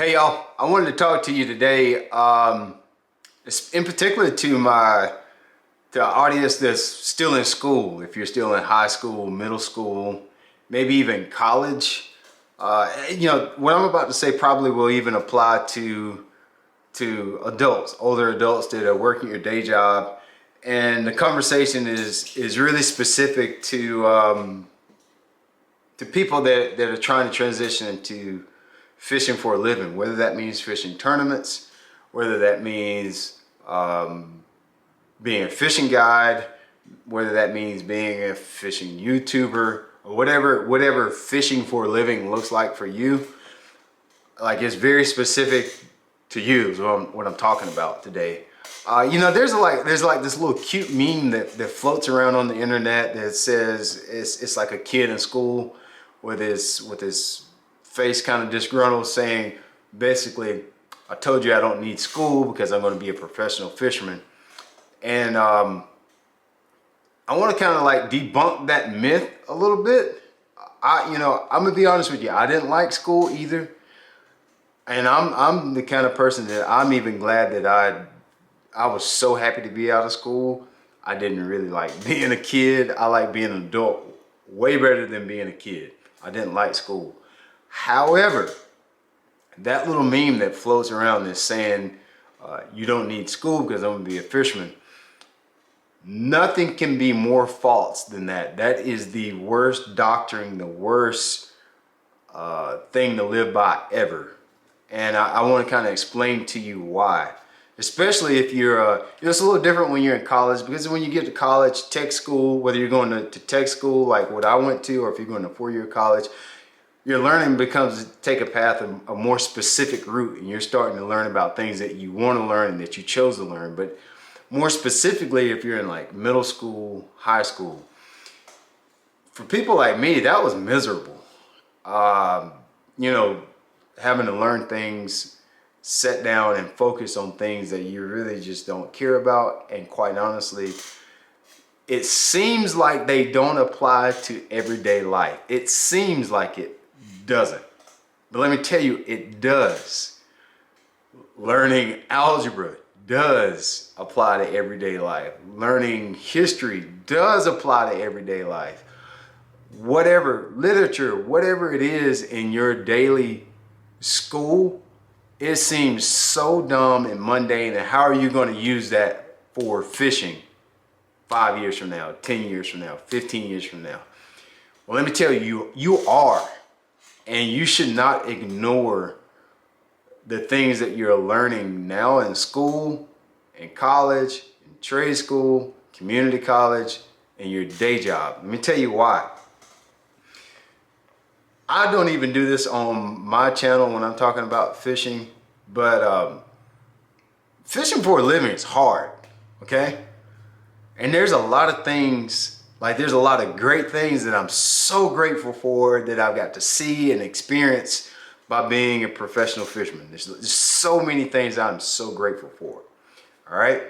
Hey y'all, I wanted to talk to you today, in particular to the audience that's still in school. If you're still in high school, middle school, maybe even college, what I'm about to say probably will even apply to adults, older adults that are working your day job. And the conversation is really specific to people that are trying to transition into fishing for a living, whether that means fishing tournaments, whether that means being a fishing guide, whether that means being a fishing YouTuber, or whatever fishing for a living looks like for you. Like, it's very specific to you is what I'm talking about today. There's like this little cute meme that floats around on the internet that says it's like a kid in school with his face kind of disgruntled, saying basically, I told you I don't need school because I'm going to be a professional fisherman. And I want to kind of like debunk that myth a little bit. I'm gonna be honest with you, I didn't like school either. And I'm the kind of person that I'm even glad that I was so happy to be out of school. I didn't really like being a kid. I like being an adult way better than being a kid. I didn't like school. However, that little meme that floats around is saying you don't need school because I'm gonna be a fisherman. Nothing can be more false than that. That is the worst doctrine, the worst thing to live by ever. And I want to kind of explain to you why. Especially if you're, it's a little different when you're in college, because when you get to college, tech school, whether you're going to tech school like what I went to, or if you're going to 4-year college, your learning becomes take a path, a more specific route, and you're starting to learn about things that you want to learn and that you chose to learn. But more specifically, if you're in like middle school, high school, for people like me, that was miserable. Having to learn things, sit down and focus on things that you really just don't care about. And quite honestly, it seems like they don't apply to everyday life. It seems like it doesn't. But let me tell you, it does. Learning algebra does apply to everyday life. Learning history does apply to everyday life. Whatever, literature, whatever it is in your daily school, it seems so dumb and mundane. And how are you going to use that for fishing 5 years from now, 10 years from now, 15 years from now? Well, let me tell you, you are. And you should not ignore the things that you're learning now in school, in college, in trade school, community college, and your day job. Let me tell you why. I don't even do this on my channel when I'm talking about fishing, but fishing for a living is hard, okay? And there's a lot of things, like there's a lot of great things that I'm so grateful for that I've got to see and experience by being a professional fisherman. There's so many things I'm so grateful for, all right?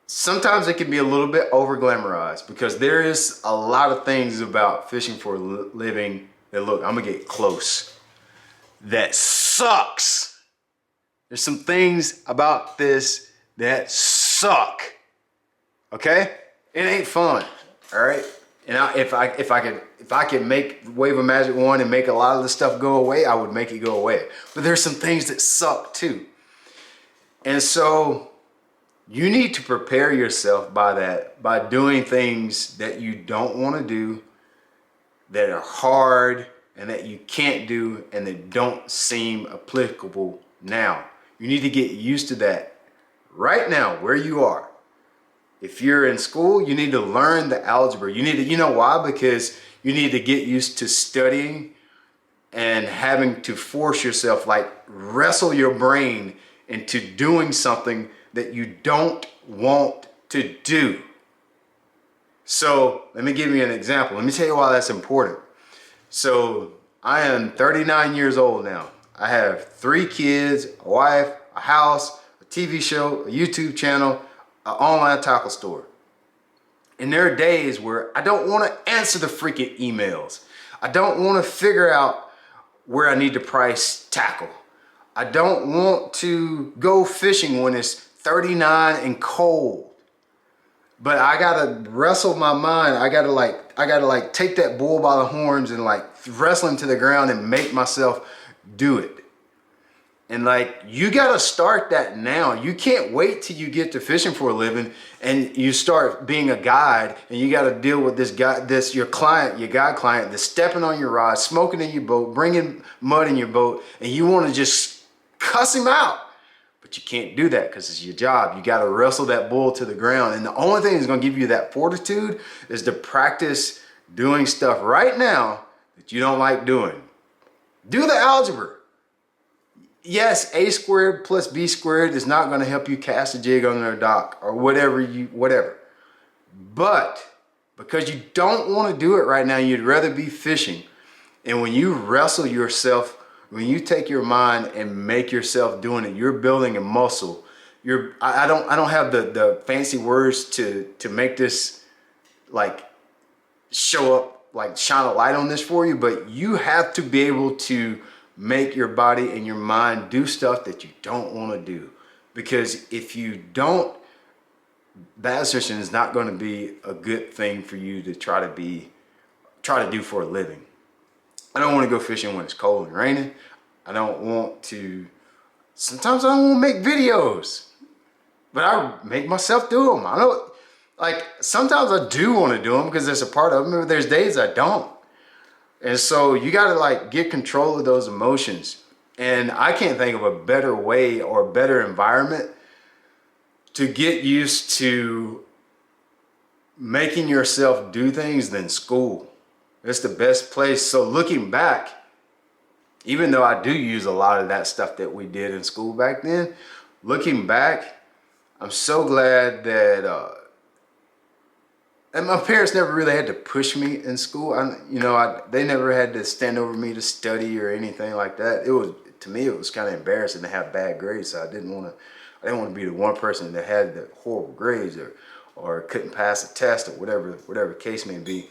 Sometimes it can be a little bit over glamorized because there is a lot of things about fishing for a living that, look, I'm gonna get close, that sucks. There's some things about this that suck, okay? It ain't fun, all right? And if I could wave a magic wand and make a lot of the stuff go away, I would make it go away. But there's some things that suck too. And so you need to prepare yourself by doing things that you don't want to do, that are hard and that you can't do and that don't seem applicable now. You need to get used to that right now where you are. If you're in school, you need to learn the algebra. You know why? Because you need to get used to studying and having to force yourself, like wrestle your brain into doing something that you don't want to do. So let me give you an example. Let me tell you why that's important. So I am 39 years old now. I have 3 kids, a wife, a house, a TV show, a YouTube channel, an online tackle store. And there are days where I don't want to answer the freaking emails. I don't want to figure out where I need to price tackle. I don't want to go fishing when it's 39 and cold. But I gotta wrestle my mind. I gotta like take that bull by the horns and like wrestle him to the ground and make myself do it. And like, you gotta start that now. You can't wait till you get to fishing for a living and you start being a guide and you gotta deal with this guy, your guide client that's stepping on your rod, smoking in your boat, bringing mud in your boat, and you wanna just cuss him out. But you can't do that because it's your job. You gotta wrestle that bull to the ground. And the only thing that's gonna give you that fortitude is to practice doing stuff right now that you don't like doing. Do the algebra. Yes, a squared plus b squared is not going to help you cast a jig on their dock or whatever. But because you don't want to do it right now, you'd rather be fishing. And when you wrestle yourself, when you take your mind and make yourself doing it, you're building a muscle. I don't have the fancy words to make this like show up, like shine a light on this for you, but you have to be able to make your body and your mind do stuff that you don't want to do. Because if you don't, bass fishing is not going to be a good thing for you to try to do for a living. I don't want to go fishing when it's cold and raining. I don't want to, sometimes I don't want to make videos, but I make myself do them. I don't, like, sometimes I do want to do them because it's a part of them, but there's days I don't. And so you got to like get control of those emotions. And I can't think of a better way or better environment to get used to making yourself do things than school. It's the best place. So looking back, even though I do use a lot of that stuff that we did in school back then, looking back, I'm so glad that and my parents never really had to push me in school. They never had to stand over me to study or anything like that. To me, it was kind of embarrassing to have bad grades. So I didn't want to be the one person that had the horrible grades or couldn't pass a test or whatever case may be.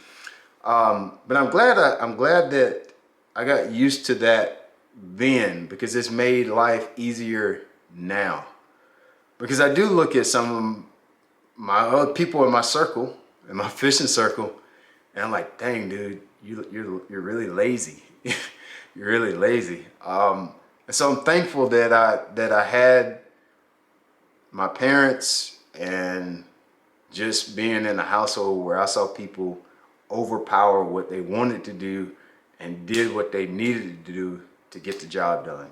But I'm glad that I got used to that then, because it's made life easier now. Because I do look at some of my other people in my circle, in my fishing circle, and I'm like, dang, dude, you're really lazy. You're really lazy. And so I'm thankful that I had my parents and just being in a household where I saw people overpower what they wanted to do and did what they needed to do to get the job done.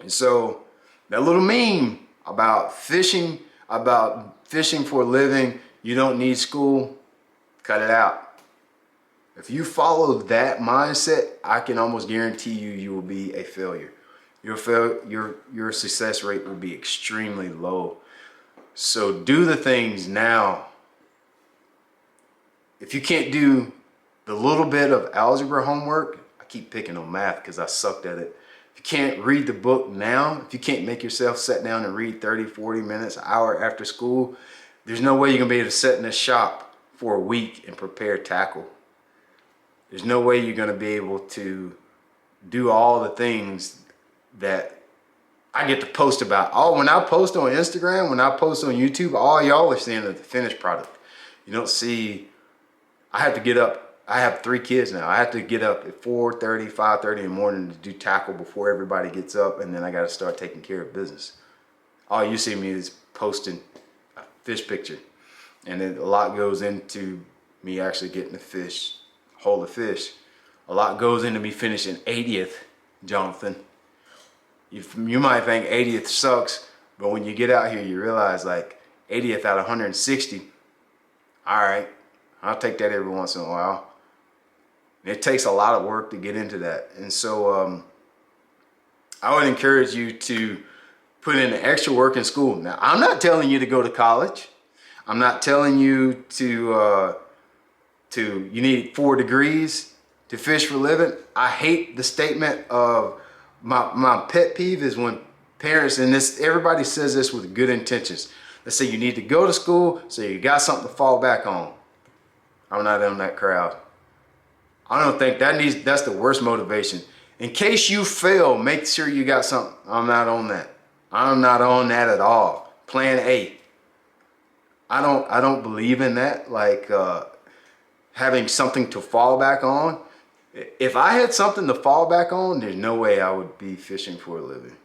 And so that little meme about fishing for a living, you don't need school, cut it out. If you follow that mindset, I can almost guarantee you will be a failure. Your success rate will be extremely low. So do the things now. If you can't do the little bit of algebra homework, I keep picking on math because I sucked at it. If you can't read the book now, if you can't make yourself sit down and read 30, 40 minutes, an hour after school, there's no way you're gonna be able to sit in a shop for a week and prepare tackle. There's no way you're gonna be able to do all the things that I get to post about. When I post on Instagram, when I post on YouTube, all y'all are seeing the finished product. You don't see, I have to get up. I have 3 kids now. I have to get up at 4:30, 5:30 in the morning to do tackle before everybody gets up, and then I got to start taking care of business. All you see me is posting a fish picture, and then a lot goes into me actually getting the fish, hold the fish. A lot goes into me finishing 80th, Jonathan. You might think 80th sucks, but when you get out here, you realize like 80th out of 160, all right, I'll take that every once in a while. It takes a lot of work to get into that. And so I would encourage you to put in the extra work in school. Now, I'm not telling you to go to college. I'm not telling you you need 4 degrees to fish for a living. I hate the statement of, my pet peeve is when parents, and everybody says this with good intentions. They say you need to go to school so you got something to fall back on. I'm not in that crowd. I don't think that's the worst motivation. In case you fail, make sure you got something. I'm not on that. I'm not on that at all. Plan A. I don't believe in that. Like having something to fall back on. If I had something to fall back on, there's no way I would be fishing for a living.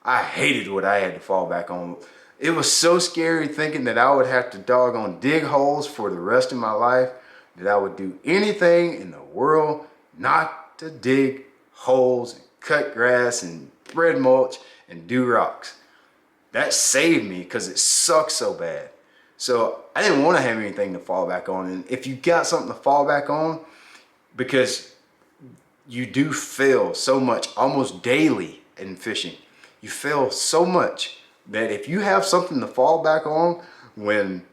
I hated what I had to fall back on. It was so scary thinking that I would have to doggone dig holes for the rest of my life, that I would do anything in the world not to dig holes and cut grass and spread mulch and do rocks. That saved me because it sucked so bad. So I didn't want to have anything to fall back on. And if you got something to fall back on, because you do fail so much, almost daily in fishing, you fail so much that if you have something to fall back on when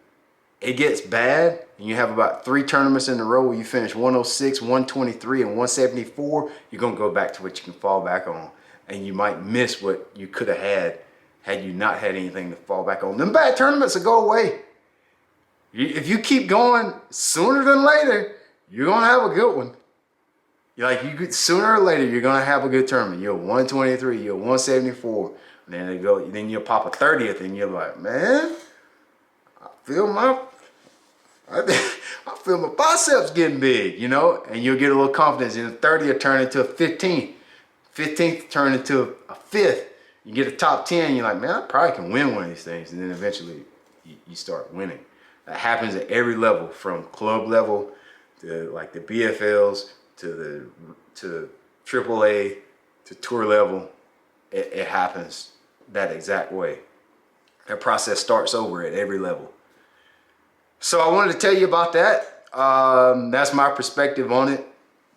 it gets bad, and you have about 3 tournaments in a row where you finish 106, 123, and 174, you're gonna go back to what you can fall back on. And you might miss what you could have had you not had anything to fall back on. Them bad tournaments will go away. If you keep going, sooner than later, you're gonna have a good one. Sooner or later, you're gonna have a good tournament. You're 123, you're 174, and then you'll pop a 30th, and you're like, man, I feel my biceps getting big, you know, and you'll get a little confidence. And the 30th turn into a 15th, 15th turn into a 5th. You get a top 10, you're like, man, I probably can win one of these things, and then eventually you start winning. That happens at every level, from club level to like the BFLs to AAA to tour level. It happens that exact way. That process starts over at every level. So I wanted to tell you about that. That's my perspective on it.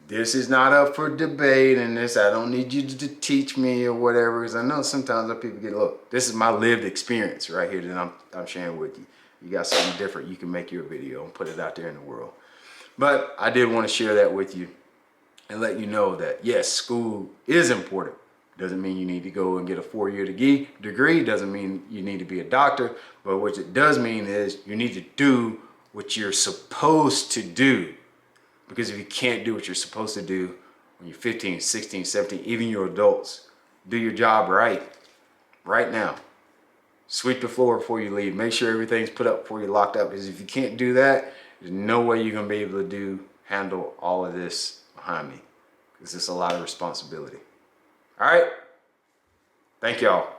This is not up for debate, and I don't need you to teach me or whatever, because I know sometimes people get, look, this is my lived experience right here that I'm sharing with you. You got something different, you can make your video and put it out there in the world. But I did want to share that with you and let you know that, yes, school is important. Doesn't mean you need to go and get a 4-year degree. Doesn't mean you need to be a doctor. But what it does mean is you need to do what you're supposed to do. Because if you can't do what you're supposed to do when you're 15, 16, 17, even your adults, do your job right now. Sweep the floor before you leave. Make sure everything's put up before you're locked up. Because if you can't do that, there's no way you're going to be able to handle all of this behind me. Because it's a lot of responsibility. All right? Thank y'all.